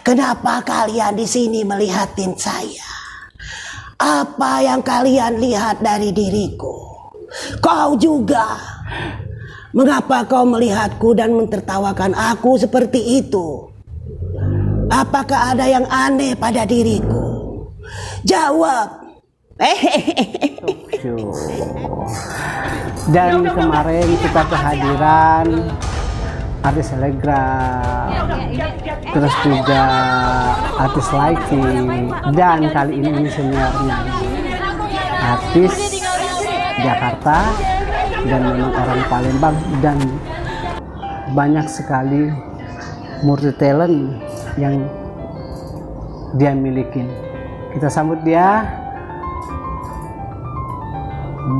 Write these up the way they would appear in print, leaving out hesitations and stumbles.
Kenapa kalian di sini melihatin saya? Apa yang kalian lihat dari diriku? Kau juga. Mengapa kau melihatku dan mentertawakan aku seperti itu? Apakah ada yang aneh pada diriku? Jawab. Dan kemarin kita kehadiran artis selegram, terus juga artis lighting, dan kali ini seniornya artis Jakarta dan memang orang Palembang, dan banyak sekali multi talent yang dia miliki. Kita sambut dia,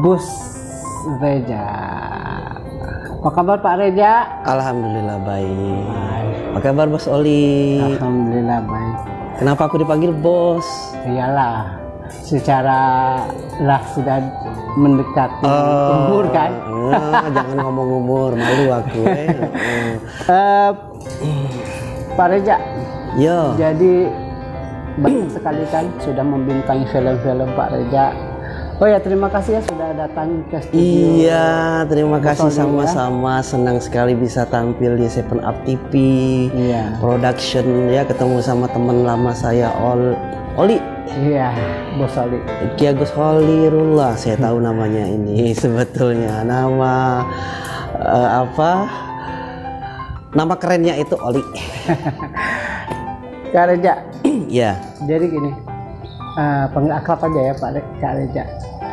Bos Reza. Apa kabar Pak Reza? Alhamdulillah baik. Apa kabar Bos Oli? Alhamdulillah baik. Kenapa aku dipanggil Bos? Iyalah, secara lah sudah mendekati umur kan. Jangan ngomong umur, malu aku. Pak Reza, Yo. jadi banyak sekali kan sudah membintangi film-film Pak Reza. Oh ya, terima kasih ya sudah datang ke studio. Iya, terima kasih Oli, sama-sama. Senang sekali bisa tampil di 7up TV Iya. Production ya, ketemu sama teman lama saya Oli. Iya, Bos Oli. Ki Agus Holirullah, saya tahu namanya ini sebetulnya. Nama nama kerennya itu Oli. Kak Reza, Ya. jadi gini, panggil akrab aja ya Pak Kak Reza.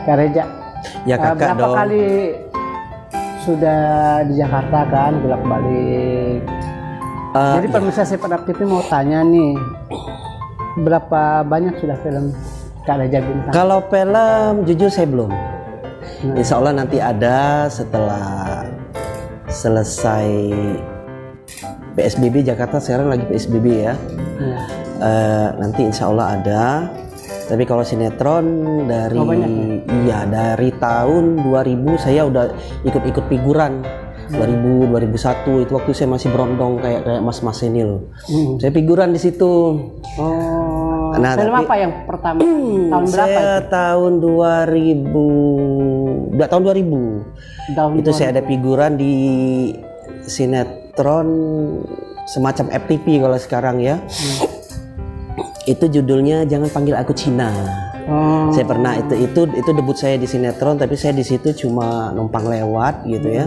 Kak Reza, Ya kakak berapa dong. kali sudah di Jakarta kan, bolak-balik. Jadi Ya. pemirsa 7up TV mau tanya nih, berapa banyak sudah film Kak Reza bintang? Kalau film jujur saya belum. Insya Allah nanti ada setelah selesai PSBB. Jakarta sekarang lagi PSBB ya. Nanti insya Allah ada. Tapi kalau sinetron dari dari tahun 2000 saya udah ikut-ikut figuran. 2001 itu waktu saya masih berondong kayak mas-mas ini loh. Saya figuran di situ. Oh, Nah, film tapi- apa yang pertama? Tahun berapa Saya itu? tahun 2000. Tahun 2000. Tahun Itu saya ada figuran di sinetron semacam FTV kalau sekarang ya. Itu judulnya Jangan Panggil Aku Cina. Oh, Saya pernah itu debut saya di sinetron, tapi saya di situ cuma numpang lewat gitu ya.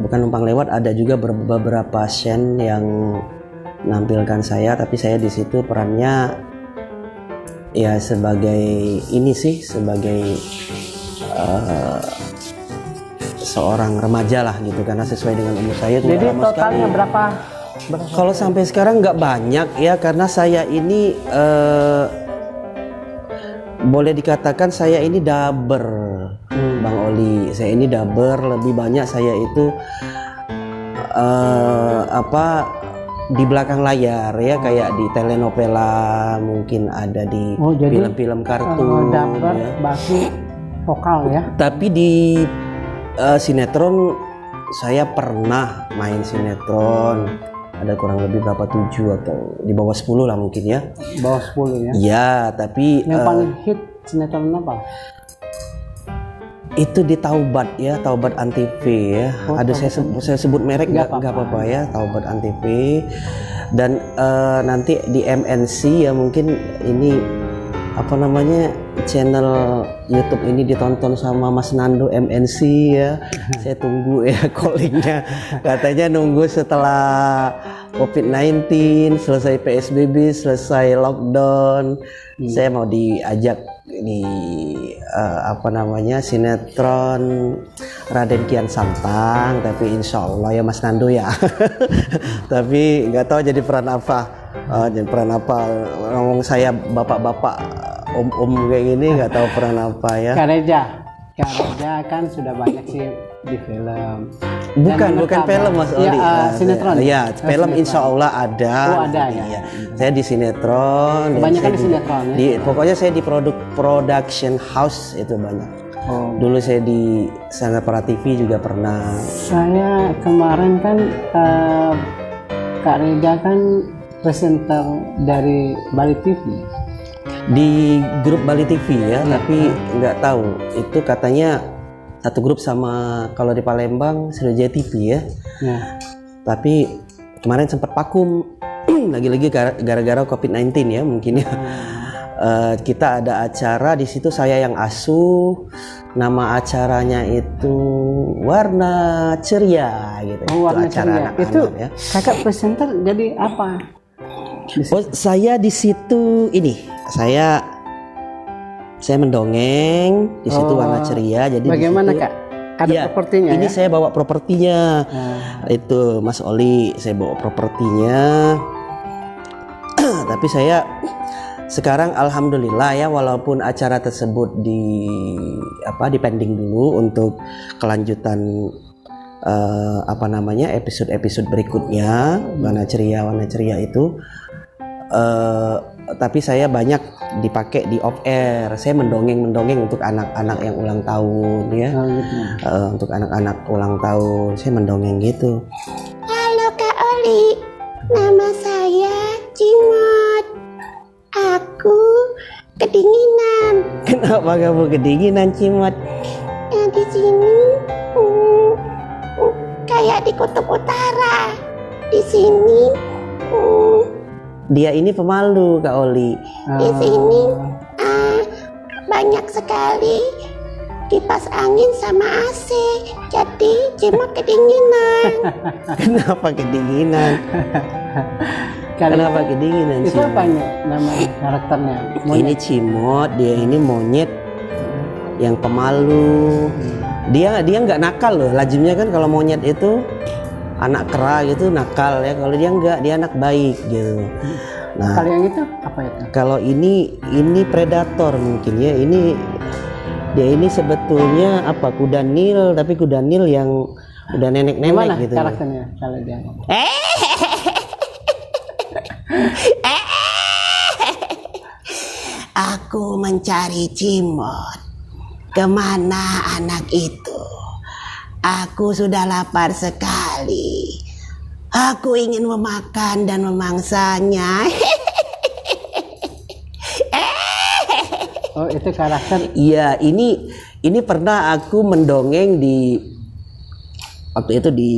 Bukan numpang lewat, ada juga beberapa scene yang menampilkan saya, tapi saya di situ perannya ya sebagai ini sih, sebagai seorang remaja lah gitu, karena sesuai dengan umur saya itu jadi udah lama totalnya sekali. berapa? Kalau sampai sekarang nggak banyak ya, karena saya ini boleh dikatakan saya ini daber, Bang Oli. Saya ini daber, lebih banyak saya itu di belakang layar ya, kayak di telenovela, mungkin ada di jadi, film-film kartun. Dapat Ya. baki vokal ya. Tapi di sinetron saya pernah main sinetron. Ada kurang lebih berapa, 7 atau di bawah 10 lah mungkin ya. Bawah 10 ya. Iya, tapi Yang paling hit sinetron apa? itu di Taubat ya, Taubat Antv ya. Aduh, saya sebut merek nggak apa-apa ya, Taubat Antv. Dan nanti di MNC ya, mungkin ini apa namanya, channel YouTube ini ditonton sama Mas Nando MNC ya. Saya tunggu ya callingnya. Katanya nunggu setelah COVID-19, selesai PSBB, selesai lockdown. Saya mau diajak di apa namanya, sinetron Raden Kian Santang, tapi insya Allah ya Mas Nando ya. Tapi nggak tahu jadi peran apa. Jadi peran apa? Ngomong saya bapak-bapak, om-om kayak gini, nggak tahu peran apa ya. Kak Reza kan sudah banyak sih di film. Bukan film Mas Oli. Sinetron. Ya, film Sinetron. insya Allah ada. Oh, ada ya. Iya. Saya di sinetron. Kebanyakan saya di sinetron ya. Pokoknya saya di production house itu banyak. Oh. Dulu saya di Sanggar Para TV juga pernah. Saya kemarin kan Kak Reza kan presenter dari Bali TV. Di grup Bali TV ya, tapi nggak tahu itu katanya satu grup sama kalau di Palembang Sriwijaya TV ya. Ya. Tapi kemarin sempat vakum lagi-lagi gara-gara COVID-19 ya mungkin ya. Kita ada acara di situ, saya yang asuh, nama acaranya itu Warna Ceria gitu. Oh, Warna acara Ceria. anak-anak Itu ya. kakak presenter jadi apa? Oh, saya di situ ini, saya mendongeng di situ Warna Ceria. Jadi bagaimana di situ, Kak? Ada ya, propertinya ini ya? saya bawa propertinya. Itu Mas Oli, saya bawa propertinya. Tapi saya sekarang alhamdulillah ya, walaupun acara tersebut di pending dulu untuk kelanjutan episode berikutnya Warna Ceria itu. Tapi saya banyak dipakai di off air. Saya mendongeng untuk anak-anak yang ulang tahun ya. Untuk anak-anak ulang tahun saya mendongeng gitu. Halo Kak Oli, nama saya Cimot. Aku kedinginan. Kenapa kamu kedinginan, Cimot? Di sini kayak di kutub utara. Di sini Dia ini pemalu, Kak Oli. di sini banyak sekali kipas angin sama AC. Jadi Cimot kedinginan. Kenapa kedinginan? Kenapa kedinginan, Itu Cimot? apa ini nama karakternya? Ini Cimot, dia ini monyet yang pemalu. Dia nggak nakal loh. Lazimnya kan kalau monyet itu anak kera gitu nakal ya. Kalau dia nggak, dia anak baik gitu. Nah, Kalau yang itu apa itu? kalau ini predator mungkin ya. Dia ini sebetulnya kuda Nil, tapi kuda Nil yang udah nenek-nenek Gimana gitu. karakternya kalau dia? Aku mencari Cimot. Kemana anak itu? Aku sudah lapar sekali. Aku ingin memakan dan memangsanya. Oh, itu karakter. Iya, ini pernah aku mendongeng di waktu itu di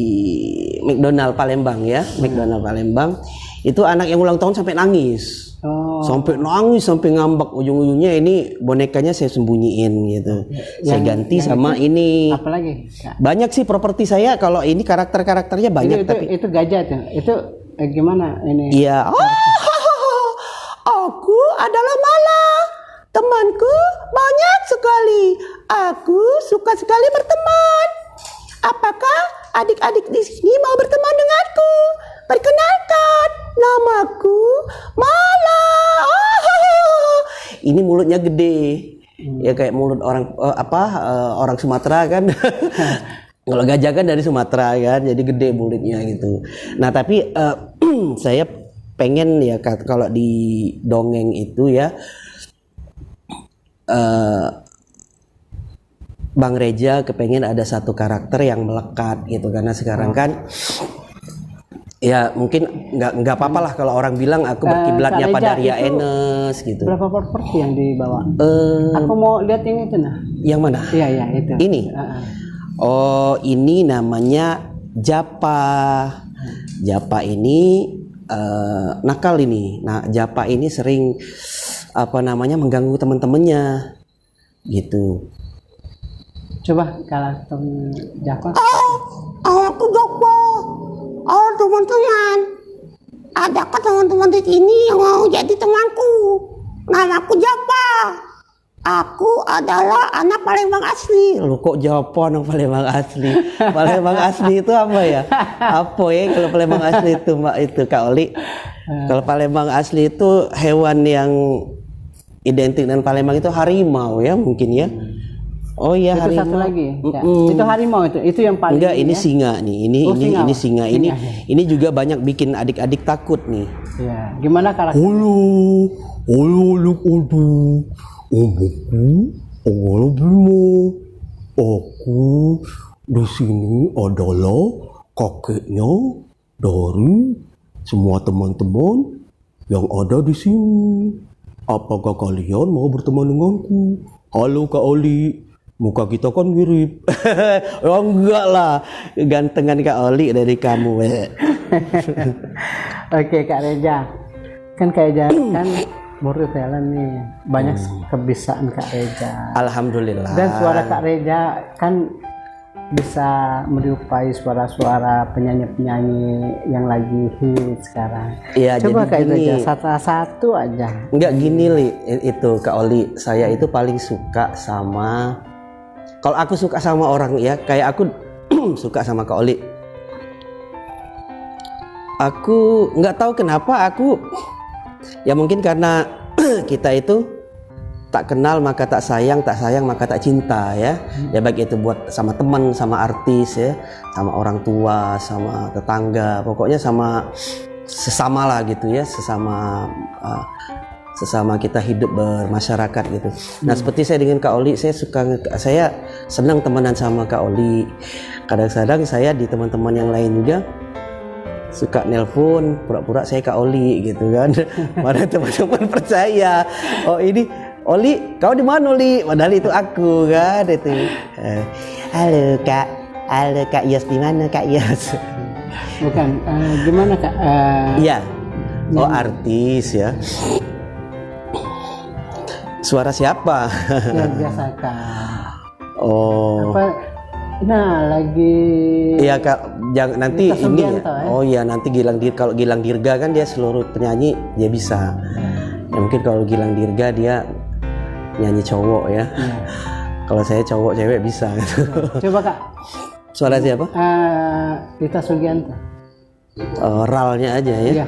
McDonald Palembang ya, McDonald Palembang. Itu anak yang ulang tahun sampai nangis. Oh. Sampai nangis, sampai ngambek, ujung-ujungnya ini bonekanya saya sembunyiin gitu. Saya ganti sama ini. Apalagi? Kak? Banyak sih properti saya, kalau ini karakternya banyak tapi Itu gajah tuh. Itu gimana ini? iya. Aku adalah Mala. Temanku banyak sekali. Aku suka sekali berteman. Apakah adik-adik di sini mau berteman denganku? Perkenalkan, namaku Mala. Ini mulutnya gede. Ya kayak mulut orang orang Sumatera kan. Kalau gajah kan dari Sumatera kan, jadi gede mulutnya gitu. Nah, tapi saya pengen ya kalau di dongeng itu ya Bang Reza kepengen ada satu karakter yang melekat gitu, karena sekarang kan ya mungkin nggak apa-apa lah kalau orang bilang aku berkiblatnya Kak pada Reza, Ria itu Enes gitu. Berapa properti yang dibawa? Aku mau lihat yang itu nah. Yang mana? Iya itu. Ini. Oh, ini namanya Japa. Japa ini nakal ini. Nah, Japa ini sering mengganggu teman-temannya gitu. Coba karakter Japa. Aku Joko. Oh teman-teman, adakah teman-teman di sini yang mau jadi temanku? Namaku Japa. Aku adalah anak Palembang asli. Loh, kok Japa anak Palembang asli? Palembang asli itu apa ya? Apa ya kalau Palembang asli itu, Mbak, itu Kak Oli? Kalau Palembang asli itu hewan yang identik dengan Palembang itu harimau ya mungkin ya. Oh iya, itu harimau. satu lagi. Ya. Itu harimau itu yang paling. Enggak, ini ya? singa nih. Ini singa. Ini juga banyak bikin adik-adik takut nih. Ya, gimana karakter? Halo, Oh, Bimo, aku di sini adalah kakeknya dari semua teman-teman yang ada di sini. Apakah kalian mau berteman denganku? Halo Kak Oli, muka kita kan mirip. Oh enggak lah, gantengan Kak Oli dari kamu. Oke Kak Reja, kan Kak Reja kan murid talent nih, banyak kebiasaan Kak Reja. Alhamdulillah. Dan suara Kak Reja kan bisa menyerupai suara-suara penyanyi-penyanyi yang lagi hit sekarang. Iya, coba jadi Kak gini, Reja satu aja. Enggak gini Li, itu Kak Oli, saya itu paling suka sama, kalau aku suka sama orang ya, kayak aku suka sama Kak Oli. Aku nggak tahu kenapa aku, ya mungkin karena kita itu tak kenal maka tak sayang maka tak cinta ya. Ya baik itu buat sama teman, sama artis ya, sama orang tua, sama tetangga, pokoknya sama sesama lah gitu ya, sesama kita hidup bermasyarakat gitu. Nah seperti saya dengan Kak Oli, saya senang temenan sama Kak Oli. Kadang-kadang saya di teman-teman yang lain juga suka nelpon pura-pura saya Kak Oli gitu kan. Mana teman-teman percaya, oh ini Oli, kau di mana Oli? Padahal itu aku kan itu. Halo Kak Yos, di mana Kak Yos? Bukan, gimana Kak? Iya, oh artis ya. Suara siapa? Yang biasa Kak. Oh. Apa? Nah lagi. Iya Kak, jangan nanti Rita ini. Sugianto, ya? Oh iya nanti kalau Gilang Dirga kan dia seluruh penyanyi dia bisa. Ya mungkin kalau Gilang Dirga dia nyanyi cowok ya. Kalau saya cowok cewek bisa. Coba Kak. Suara siapa? Rita Sugianto. Ralnya aja ya. Iya.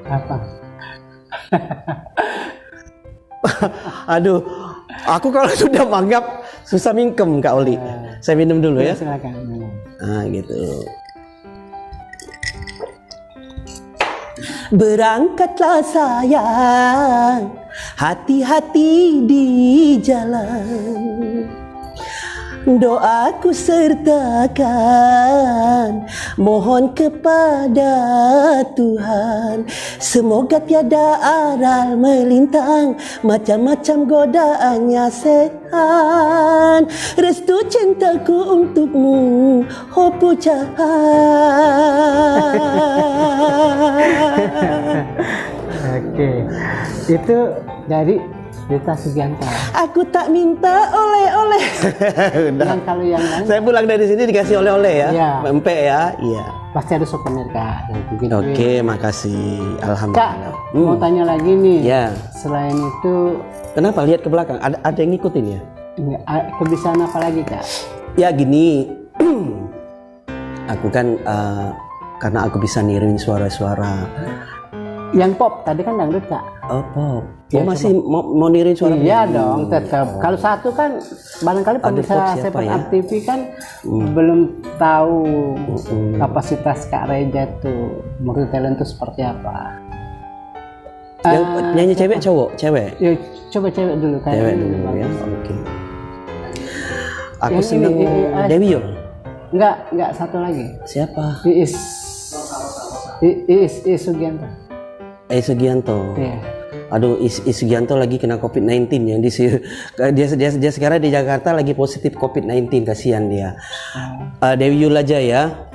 Apa? Aduh, aku kalau sudah manggap susah mingkem Kak Oli. Saya minum dulu ya. Silakan. Nah gitu. Berangkatlah sayang, hati-hati di jalan. Doaku sertakan, mohon kepada Tuhan, semoga tiada aral melintang, macam-macam godaannya setan. Restu cintaku untukmu, oh pujaan. Oke, itu dari Rita Sugianto. Aku tak minta oleh-oleh. Yang kalau yang lain Saya pulang dari sini dikasih oleh-oleh ya, Iya. Empek ya, iya. pasti ada souvenir Kak. Oke, makasih. Kak, Alhamdulillah. mau tanya lagi nih. Ya. Selain itu, Kenapa lihat ke belakang? Ada yang ngikutin ya? kebiasaan apa lagi Kak? Ya gini, aku kan karena aku bisa niruin suara-suara. Yang pop tadi kan dangdut Kak. Oh pop. Ya, Masih mau niruin suara? Iya dong, tetap. Kalau satu kan barangkali Ada pop pemirsa siapa Seven ya? Up TV kan belum tahu kapasitas Kak Reja tuh murid talent itu seperti apa. Yang nyanyi cewek cowok? Cewek. Ya, coba cewek dulu kan. Cewek dulu ya. Oke. Aku Yang seneng ini, Dewi Yul. Enggak satu lagi. Siapa? Iis Sugianto. Sugianto. Iya. Aduh, Sugianto lagi kena COVID-19 yang dia sekarang di Jakarta lagi positif COVID-19, kasihan dia. Dewi Yul aja ya.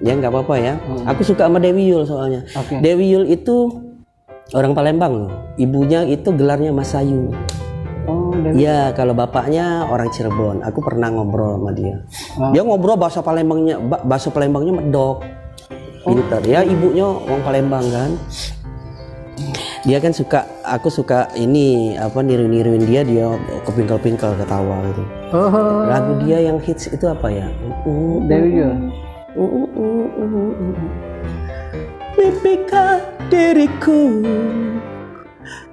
Ya nggak apa-apa ya. Aku suka sama Dewi Yul soalnya. Oke. Dewi Yul itu orang Palembang loh. Ibunya itu gelarnya Mas Ayu. Oh, Dewi. Ya, kalau bapaknya orang Cirebon. Aku pernah ngobrol sama dia. Dia ngobrol bahasa Palembangnya medok. Pintar. Ya, ibunya orang Palembang kan. Dia kan aku suka ini niru-niruin dia kepingkal-pingkal ketawa gitu. Oh. Lagu dia yang hits itu apa ya? Dewi Yul. Mimpikan diriku,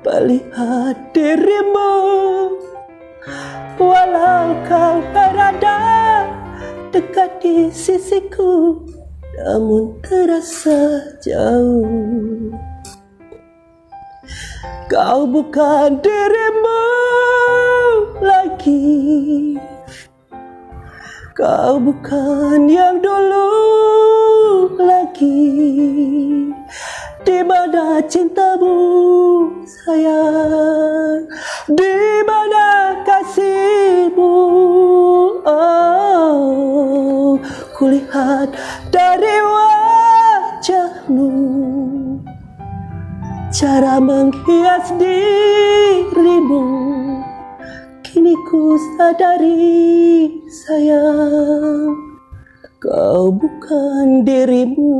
melihat dirimu, walau kau berada dekat di sisiku, namun terasa jauh. Kau bukan dirimu lagi, kau bukan yang dulu lagi. Di mana cintamu sayang, di mana kasihmu? Oh, kulihat dari wajahmu cara menghias dirimu. Kini ku sadari sayang, kau bukan dirimu.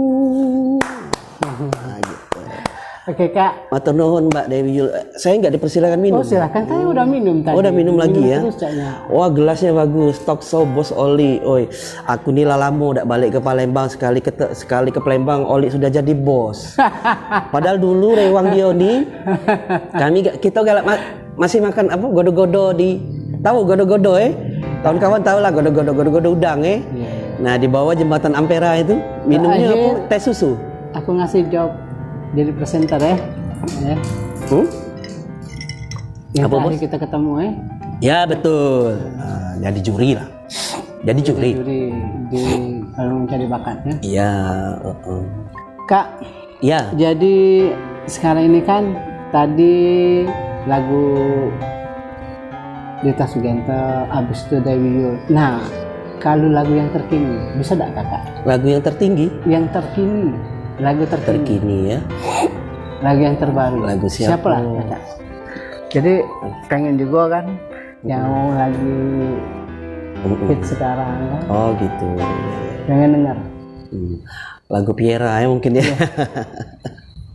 Oke Kak. Matur nuhun Mbak Dewi Yul. Saya nggak dipersilakan minum. Oh silakan, saya udah minum tadi. Oh, udah minum lagi ya. Terus, wah gelasnya bagus. Tok so bos Oli. Oi, aku nih lama udah balik ke Palembang, sekali ke Palembang Oli sudah jadi bos. Padahal dulu Rewang Dioni kita masih makan apa godo-godo tahu godo-godo kawan-kawan tahu lah godo-godo udang Nah di bawah jembatan Ampera itu minumnya apa? Teh susu. Aku ngasih job jadi presenter ya. Yang apa terakhir kita ketemu Ya betul. Jadi juri lah. Jadi juri di kalau mencari bakatnya. Iya. Kak. Ya. Jadi sekarang ini kan tadi lagu Dita Sugento, abis itu Dewi Yul. Nah, kalau lagu yang terkini bisa enggak Kakak? Lagu yang tertinggi? Yang terkini. Lagu terkini ya. Lagu yang terbaru. Lagu siapa lah Kakak? Jadi pengen juga kan yang lagi hit sekarang kan. Oh gitu. Pengen dengar. Lagu Piera ya mungkin ya.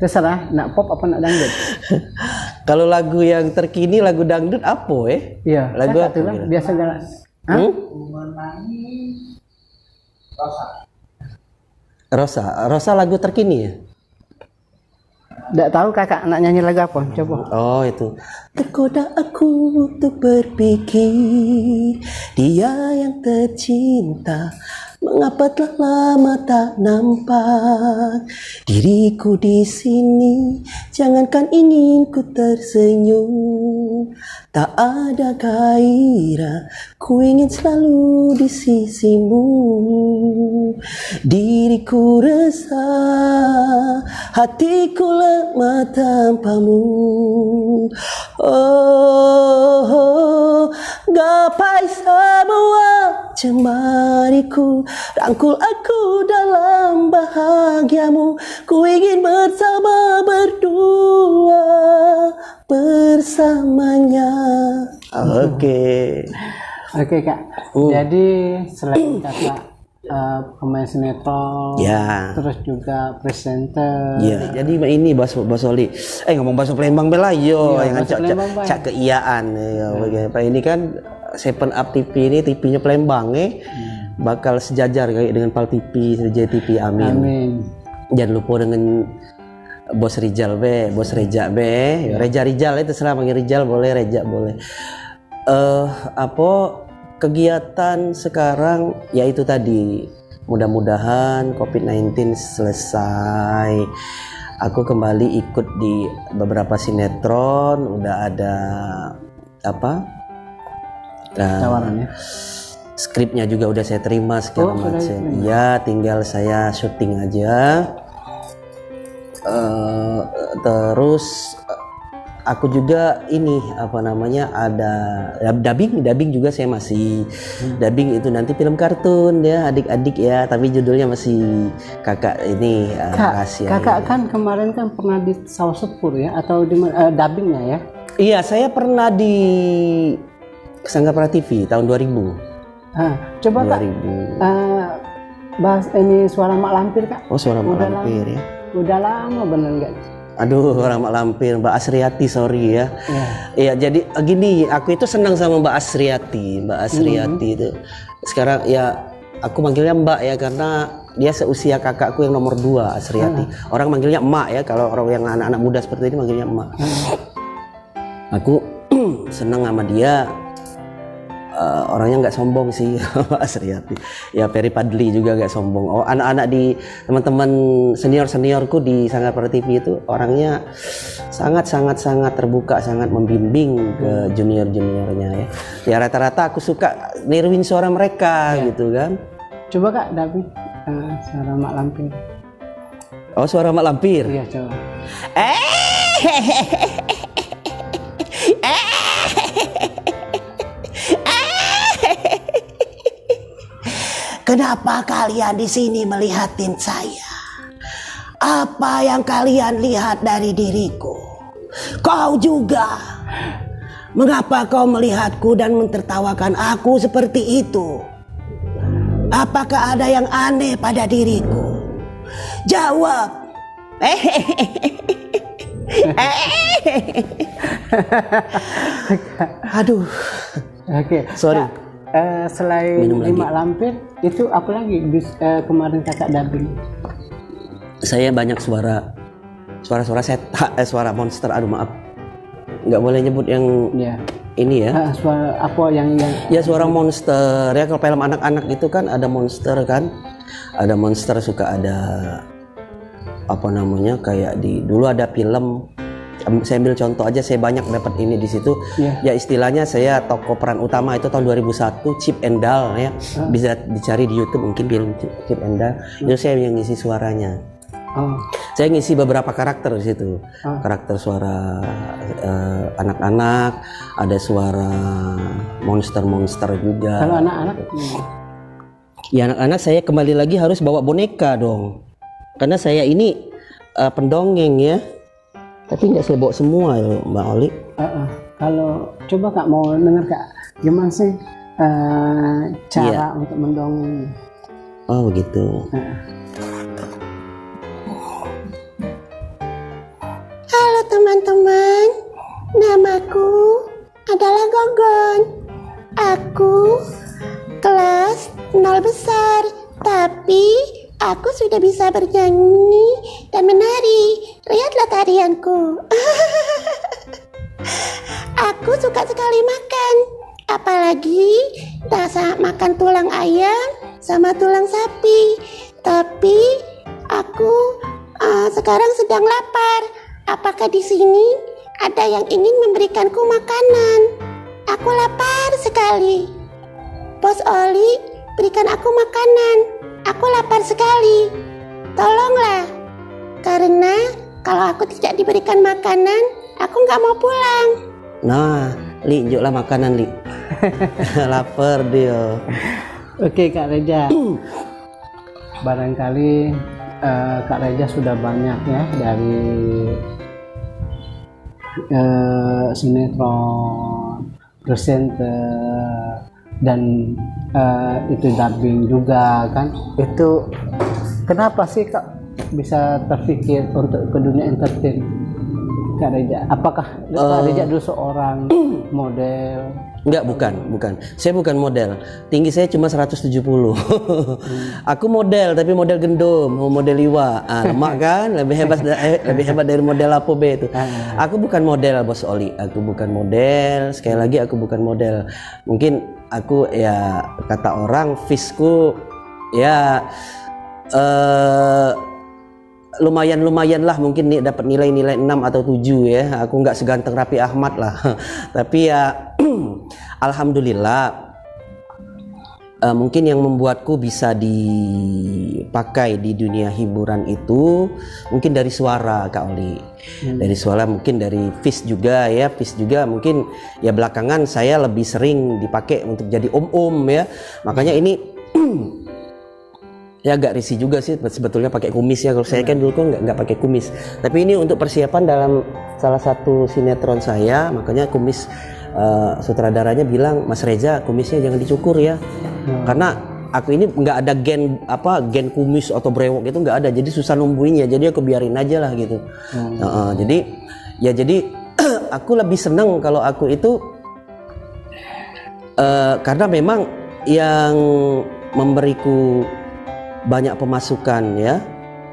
Terserah, nak pop apa nak dangdut? Kalau lagu yang terkini lagu dangdut apa Iya. Lagu apa? Biasa jalan. Rosa lagu terkini ya? Nggak tahu Kakak nak nyanyi lagu apa? Coba. Oh itu. Tergoda aku untuk berpikir dia yang tercinta. Mengapa telah lama tak nampak diriku di sini? Jangankan ingin ku tersenyum, tak ada gairah. Ku ingin selalu di sisimu. Diriku resah, hatiku lemah tanpamu. Oh, gapai semua cemariku, rangkul aku dalam bahagiamu. Ku ingin bersama berdua bersamanya. Oke Kak. Jadi selain Kakak pemain sinetron, terus juga presenter. Jadi ini Baso Oli. Ngomong Baso Palembang bela yang cak keiaan Ini kan Seven Up TV ini TV-nya Palembang bakal sejajar kayak dengan Pal TV, JTV. Amin. Jangan lupa dengan Bos Rizal Reja Rizal itu terserah panggil Rizal boleh, Reja boleh. Kegiatan sekarang yaitu tadi, mudah-mudahan COVID-19 selesai. Aku kembali ikut di beberapa sinetron, udah ada tawarannya. Skripnya juga udah saya terima segala macam. Ya, tinggal saya syuting aja. Terus aku juga ini ada dubbing juga saya masih dubbing itu nanti film kartun ya adik-adik ya, tapi judulnya masih kakak ini rahasia. Kakak kan kemarin kan pernah di Sawah Sepur ya atau di dubbingnya ya? Iya, saya pernah di Sanggapra TV tahun 2000. Coba 2000. Kak bahas ini Suara Mak Lampir Kak. Oh, Suara Mak Lampir ya. Udah lama bener nggak? Aduh, orang Mak Lampir, Mbak Asriati, sorry ya. Iya, jadi gini, aku itu senang sama Mbak Asriati itu. Sekarang ya aku manggilnya Mbak ya karena dia seusia kakakku yang nomor 2, Asriati. Orang manggilnya emak ya, kalau orang yang anak-anak muda seperti ini manggilnya emak. Aku senang sama dia. Orangnya nggak sombong sih, Asriati. Ya Ferry Padli juga nggak sombong. Oh, anak-anak di teman-teman seniorku di Sanggar TV itu orangnya sangat terbuka, sangat membimbing ke juniornya ya. Ya rata-rata aku suka niruin suara mereka gitu kan. Coba Kak David suara Mak Lampir. Oh, suara Mak Lampir. Iya, coba. Kenapa kalian di sini melihatin saya? Apa yang kalian lihat dari diriku? Kau juga. Mengapa kau melihatku dan mentertawakan aku seperti itu? Apakah ada yang aneh pada diriku? Jawab. Aduh. Oke. Sorry. Kak, selain Mak Lampir, itu apa lagi kemarin kakak dubbing? Saya banyak suara setan, suara monster. Aduh maaf, nggak boleh nyebut yang ini ya. Suara apa yang ya suara monster ya. Kalau film anak-anak itu kan ada monster kan, ada monster, suka ada apa namanya, kayak dulu ada film. Saya ambil contoh aja, saya banyak dapat ini di situ. Ya istilahnya saya tokoh peran utama itu tahun 2001, Chip and Dale ya. Bisa dicari di YouTube mungkin film Chip and Dale. Itu saya yang ngisi suaranya. Saya ngisi beberapa karakter di situ. Karakter suara anak-anak, ada suara monster juga. Kalau anak-anak? Ya anak-anak saya kembali lagi harus bawa boneka dong. Karena saya ini pendongeng ya. Tapi nggak saya bawa semua ya Mbak Oli. Kalau coba Kak mau dengar Kak, gimana sih cara untuk mendongeng? Oh begitu. Halo teman-teman, namaku adalah Gogon. Aku kelas 0 besar, tapi aku sudah bisa bernyanyi dan menari. Lihatlah tarianku. Aku suka sekali makan, apalagi makan tulang ayam sama tulang sapi. Tapi aku sekarang sedang lapar. Apakah di sini ada yang ingin memberikanku makanan? Aku lapar sekali. Bos Oli, berikan aku makanan. Aku lapar sekali. Tolonglah. Karena kalau aku tidak diberikan makanan, aku nggak mau pulang. Nah, Li, unjuklah makanan, Li. Lapar dia. Oke, Kak Reja. Barangkali Kak Reja sudah banyak ya dari sinetron, presenter, dan itu dubbing juga kan. Itu kenapa sih Kak bisa terpikir untuk ke dunia entertain, Kak Reja? Apakah Kak Reja dulu seorang model? Enggak, bukan. Saya bukan model. Tinggi saya cuma 170. Aku model, tapi model gendum, model liwa. Lemak kan? Lebih hebat dari model apa B itu. Aku bukan model, Bos Oli. Aku bukan model. Sekali lagi aku bukan model. Mungkin aku ya kata orang fisku ya lumayan lah, mungkin nih dapat nilai 6 atau 7 ya. Aku nggak seganteng Raffi Ahmad lah. Tapi ya alhamdulillah mungkin yang membuatku bisa dipakai di dunia hiburan itu mungkin dari suara, Kak Oli. Dari suara, mungkin dari Fis juga ya. Fis juga mungkin ya belakangan saya lebih sering dipakai untuk jadi om-om ya. Makanya ini ya agak risih juga sih sebetulnya pakai kumis ya. Kalau saya kan dulu kan nggak pakai kumis. Tapi ini untuk persiapan dalam salah satu sinetron saya, makanya kumis sutradaranya bilang, Mas Reza kumisnya jangan dicukur ya. Karena aku ini nggak ada gen kumis atau brewok itu nggak ada, jadi susah numbuhinnya. Jadi aku biarin aja lah gitu. Jadi aku lebih seneng kalau aku itu karena memang yang memberiku banyak pemasukan ya.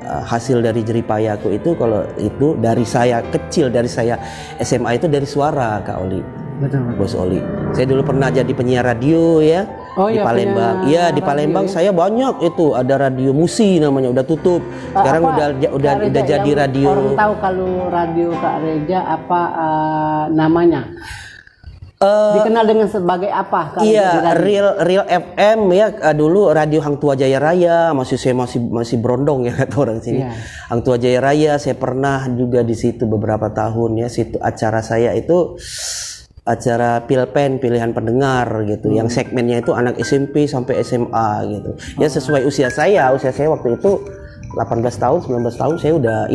Hasil dari jeripayaku itu, kalau itu dari saya kecil, dari saya SMA itu dari suara, Kak Oli. Betul. Bos Oli. Saya dulu pernah jadi penyiar radio ya. Oh, di iya, Palembang. punya Iya, di radio, Palembang ya. saya banyak itu, ada radio Musi namanya, udah tutup. Sekarang udah jadi radio. Orang tahu kalau radio Kak Reja apa namanya? Dikenal dengan sebagai apa? Kak Iya, Reja di radio? Real FM ya. Dulu radio Hang Tua Jaya Raya, saya masih berondong ya kata orang sini. Iya. Hang Tua Jaya Raya, saya pernah juga di situ beberapa tahun ya. Situ acara saya itu acara Pilpen, pilihan pendengar gitu, yang segmennya itu anak SMP sampai SMA gitu. Ya sesuai usia saya waktu itu 18 tahun, 19 tahun saya udah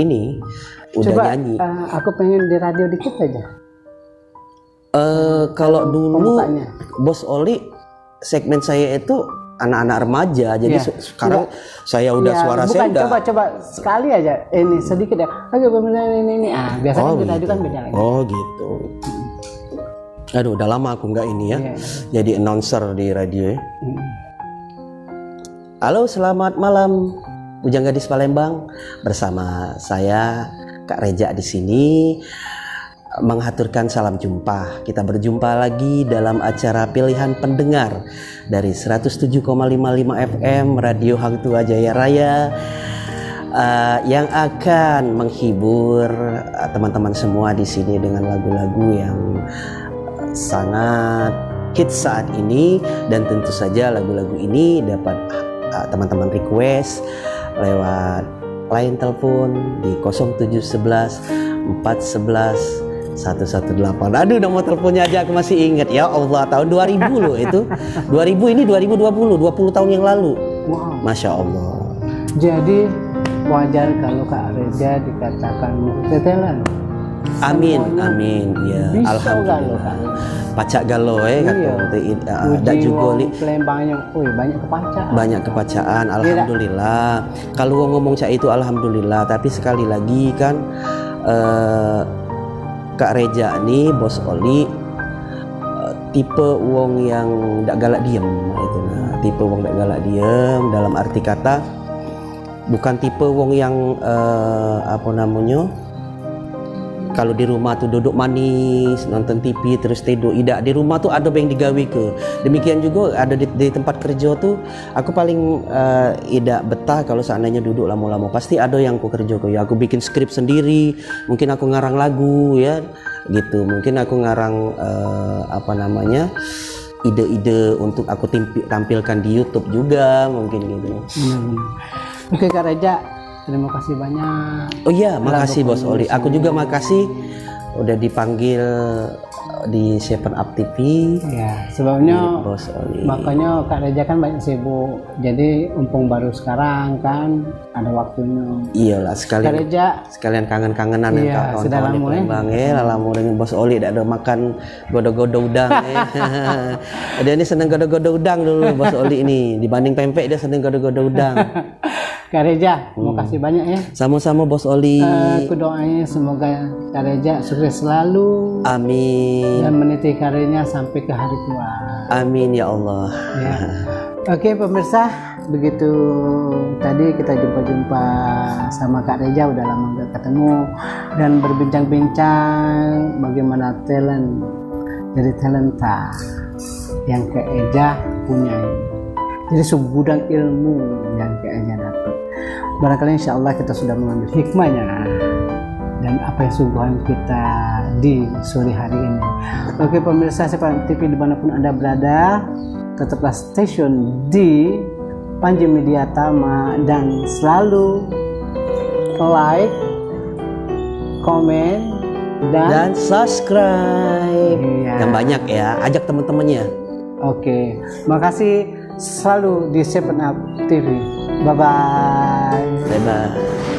Coba, nyanyi. aku pengen di radio dikit aja. Kalau dulu Pembukanya. Bos Oli, segmen saya itu anak-anak remaja, jadi Iya. sekarang saya udah suara bukan, saya udah. coba sekali aja ini sedikit ya. Oke, pemirsa ini. Biasanya di radio kan beda lagi. Oh gitu. Aduh, udah lama aku nggak ini ya. Iya. Jadi announcer di radio ya. Halo, selamat malam Bujang Gadis Palembang. Bersama saya Kak Reja di sini menghaturkan salam jumpa. Kita berjumpa lagi dalam acara pilihan pendengar dari 107,55 FM Radio Hang Tua Jaya Raya, yang akan menghibur teman-teman semua di sini dengan lagu-lagu yang sangat hits saat ini, dan tentu saja lagu-lagu ini dapat teman-teman request lewat line telepon di 0711 411 118. Aduh, nomor teleponnya aja aku masih ingat. Ya Allah, tahun 2000 loh itu. 2000 ini 2020, 20 tahun yang lalu. Wow. Masya Allah. Jadi wajar kalau Kak Reja dikatakan tetelan. Amin, Semuanya amin. Ya, bisa alhamdulillah. galau, Pacak galau kata ada juga Palembangnya, banyak kepacaan. banyak kepacaan, alhamdulillah. Kalau ngomong cak itu alhamdulillah, tapi sekali lagi kan Kak Reja nih, Bos Oli, tipe wong yang ndak galak diem itu. Nah, tipe wong ndak galak diem dalam arti kata bukan tipe wong yang apa namanya, kalau di rumah tuh duduk manis nonton TV terus tidur. Tidak, di rumah tuh ada yang digawe ke. Demikian juga ada di tempat kerja tuh aku paling tidak betah kalau seandainya duduk lama-lama. Pasti ada yang aku kerja ke. Ya aku bikin skrip sendiri, mungkin aku ngarang lagu ya gitu. Mungkin aku ngarang apa namanya, ide-ide untuk aku tampilkan di YouTube juga mungkin gitu. Oke Kak Reja, terima kasih banyak. Oh iya, makasih Bos Oli. Aku juga makasih udah dipanggil di 7up TV. Ya, sebabnya Bos Oli. makanya Kak Reja kan banyak sibuk. Jadi umpung baru sekarang kan ada waktunya. Iyalah, Kak Reja, sekalian kangen-kangenan iya, ya sudah kawan-kawan di lama, Palembang lama dengan Bos Oli tidak ada makan godo-godo udang Dia ini seneng godo-godo udang dulu Bos Oli ini, dibanding pempek dia seneng godo-godo udang. Kak Reja, terima kasih banyak ya. Sama-sama Bos Oli. Aku doain semoga Kak Reja sukses selalu Amin. dan meniti karirnya sampai ke hari tua. Amin ya Allah. Ya. Oke pemirsa, begitu tadi kita jumpa sama Kak Reja, udah lama gak ketemu, dan berbincang-bincang bagaimana talent dari talenta yang Kak Reja punya. Jadi segudang ilmu yang Kak Reja dapat. Barangkali insya Allah kita sudah mengambil hikmahnya dan apa yang sungguhan kita di sore hari ini. Oke pemirsa 7up TV dimanapun Anda berada, tetaplah stasiun di Panji Media Tama dan selalu like, komen, Dan subscribe. Iya. Yang banyak ya, ajak teman-temannya. Oke, makasih selalu di 7up TV. Bye bye. Bye bye.